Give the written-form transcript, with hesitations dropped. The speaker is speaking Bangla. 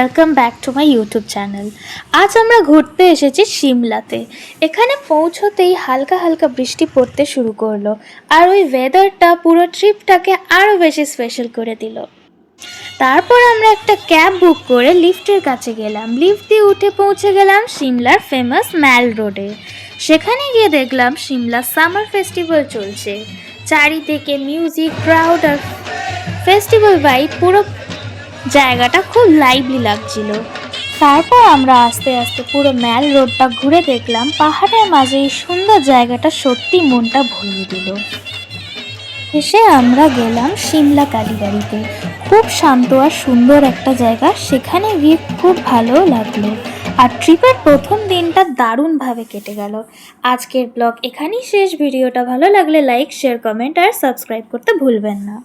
Welcome back to my YouTube channel. আজ আমরা ঘুরতে এসেছি সিমলাতে। এখানে পৌঁছতেই হালকা হালকা বৃষ্টি পড়তে শুরু করলো, আর ওই ওয়েদারটা পুরো ট্রিপটাকে আরও বেশি স্পেশাল করে দিল। তারপর আমরা একটা ক্যাব বুক করে লিফটের কাছে গেলাম। লিফট দিয়ে উঠে পৌঁছে গেলাম সিমলার ফেমাস ম্যাল রোডে। সেখানে গিয়ে দেখলাম সিমলা সামার ফেস্টিভ্যাল চলছে। চারিদিকে মিউজিক, ক্রাউড আর ফেস্টিভ্যাল ভাইব, পুরো জায়গাটা খুব লাইভলি লাগছিল। তারপর আমরা আস্তে আস্তে পুরো ম্যাল রোডটা ঘুরে দেখলাম। পাহাড়ের মাঝে এই সুন্দর জায়গাটা সত্যি মনটা ভরিয়ে দিল। এসে আমরা গেলাম সিমলা কালীবাড়িতে। খুব শান্ত আর সুন্দর একটা জায়গা, সেখানে গিয়ে খুব ভালো লাগলো। আর ট্রিপের প্রথম দিনটা দারুণভাবে কেটে গেল। আজকের ব্লগ এখানেই শেষ। ভিডিওটা ভালো লাগলে লাইক, শেয়ার, কমেন্ট আর সাবস্ক্রাইব করতে ভুলবেন না।